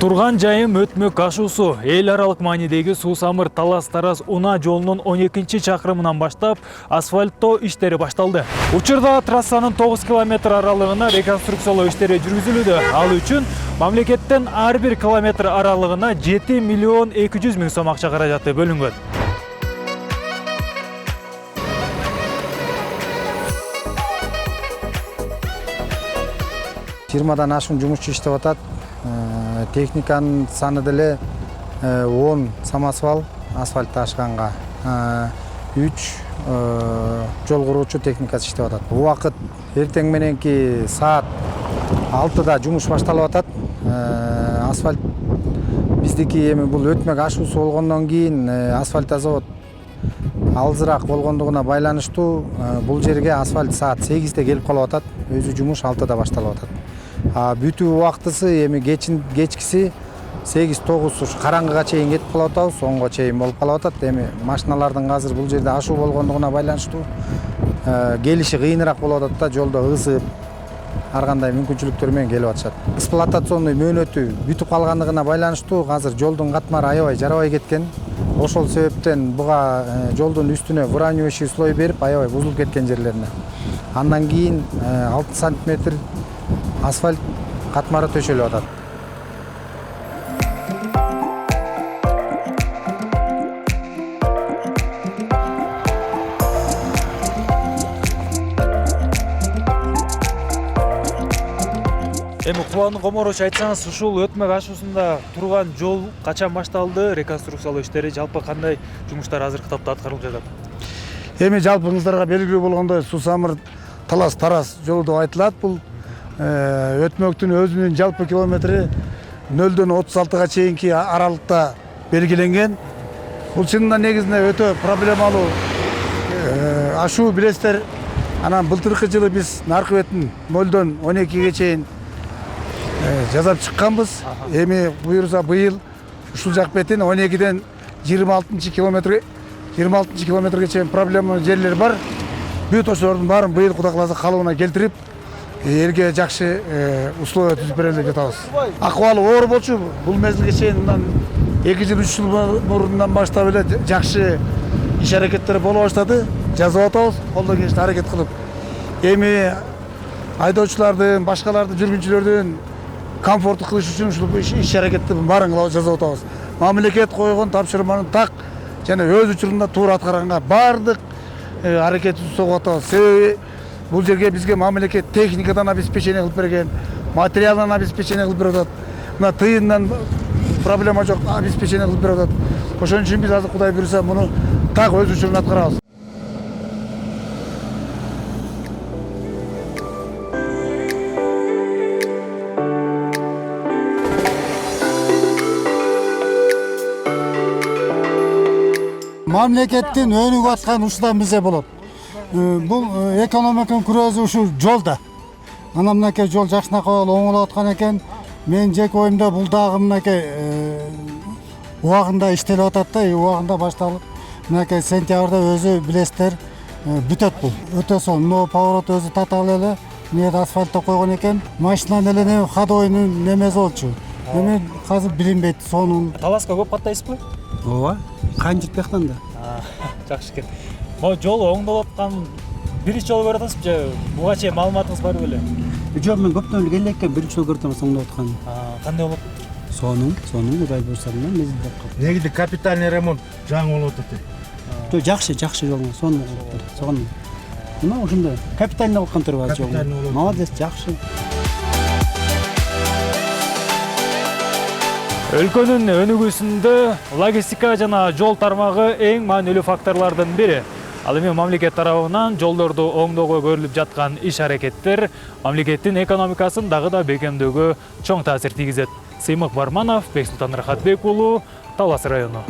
Турган жайым өтмөк ашуусу эл аралык маанидеги Суу-Самыр Талас-Тараз Уна жолунун 12-чакырымынан баштап асфальттоо иштери башталды. Учурда трассанын 9 километр аралыгына реконструкциялоо иштери жүргүзүлүүдө. Ал үчүн мамлекеттен ар бир километр аралыгына 7 миллион 200 миң сом акча каражаты бөлүнгөн. Жыйырмадан ашуун жумушчу иштеп атат. Техниканын саны деле 10 самосвал асфальт ташканга 3 жол куруучу техникасы иштеп атат. Убакыт эртең мененки саат 6-да жумуш башталып атат. Асфальт биздики эми бул өтмөк ашуусу болгондон кийин асфальт завод алзыраак болгондугуна байланыштуу бул жерге асфальт саат 8-де келип калып атат. Өзү жумуш 6-да башталып атат. Бүтүү убактысы эми кечкиси 8-9 уш караңгыга чейин кетип калып атабыз, 10-го чейин болуп калып атат. Эми машиналардын азыр бул жерде ашуу болгондугуна байланыштуу келиши кыйыныраак болуп атат да, жолдо ысып ар кандай мүмкүнчүлүктөр менен келип атышат. Эксплуатационный мөөнөтү бүтүп калгандыгына байланыштуу азыр жолдун катмары аябай жарабай кеткен. Ошол себептен буга жолдун үстүнө выравнивающий слой берип, аябай бузулуп кеткен жерлерине. Андан кийин 6 сантиметр асфальт катмары төшөлүп атат. Эми Кубанов Комороч, айтсаңыз, ушул өтмөк ашуусунда турган жол качан башталды, реконструкциялоо иштери жалпы кандай жумуштар азыркы тапта аткарылып жатат? Эми жалпыңыздарга белгилүү болгондой Суу-Самыр Талас-Тараз жолу деп айтылат. Бул өтмөктүн өзүнүн жалпы километри 0-дөн 36-га чейинки аралыкта белгиленген. Бул чынында негизинде өтө проблемалуу ашуу билесиздер. Анан былтыркы жылы биз наркы бетин 0-дөн 12-ге чейин жасап чыкканбыз. Эми буюрса быйыл ушул жак бетин 12-ден 26 километрге чейин проблемалуу жерлер бар. Бүт ошолордун баарын быйыл Кудай кааласа калыбына келтирип, элге жакшы условия түзүп берели деп жатабыз. Акыбалы оор болчу. Бул мезгилге чейин мындан 2 жыл 3 жыл мурундан баштап эле жакшы иш аракеттер боло баштады. Жазып атабыз, колдон келишинче аракет кылып. Эми айдоочулардын, башкалардын, жүргүнчүлөрдүн комфортту кылыш үчүн ушул иш аракетти баарын жазып атабыз. Мамлекет койгон тапшырманы так жана өз учурунда туура аткарганга бардык аракетибизди согуп атабыз. Себеби бул жерге бизге мамлекет техникадан обеспечение кылып берген, материалдан обеспечение кылып берип атат. Мына тыйындан проблема жок, обеспечение кылып берип атат. Ошон үчүн биз азыр Кудай буйруса муну так өз учурунда аткарабыз. Мамлекеттин өнүгүп аткан ушудан билсе болот. Бул экономиканын күрөзү ушул жолда. Анан мынакей жол жакшынакай оңолуп аткан экен. Мен жеке оюмда бул дагы мынакей убагында иштелип атат да, убагында башталып, мынакей сентябрда өзү билесиздер бүтөт бул. Өтө сонун. Мына поворот өзү татаал эле, мына асфальтта койгон экен. Машинанын эле ходойнун немеси болчу. Эми азыр билинбейт сонун. Таласка көп каттайсызбы? Ооба, канчып бияктан да. Жакшы экен. Могу жол оңдолуп аткан биринчи жолу көрүп атасызбы же буга чейин маалыматыңыз бар беле? Жок, мен көптөн эле келе экен, биринчи жолу көрүп атам оңдоп аткан. Кандай болот? Сонун, Кудай буйруса менен мезгилдеп калды. Негизи капитальный ремонт жаңы болуп атат. Жок, жакшы жол, сонун. Мына ушундай капитальный болгон турбайбы жол. Молодец, жакшы. Өлкөнүн өнүгүүсүндө логистика жана жол тармагы эң маанилүү факторлордун бири. Ал эми мамлекет тарабынан жолдорду оңдоого көрүлүп жаткан иш аракеттер мамлекеттин экономикасын дагы да бекемдөөгө чоң таасир тийгизет. Сыймык Барманов, Бексултан Рахатбек уулу, Талас району.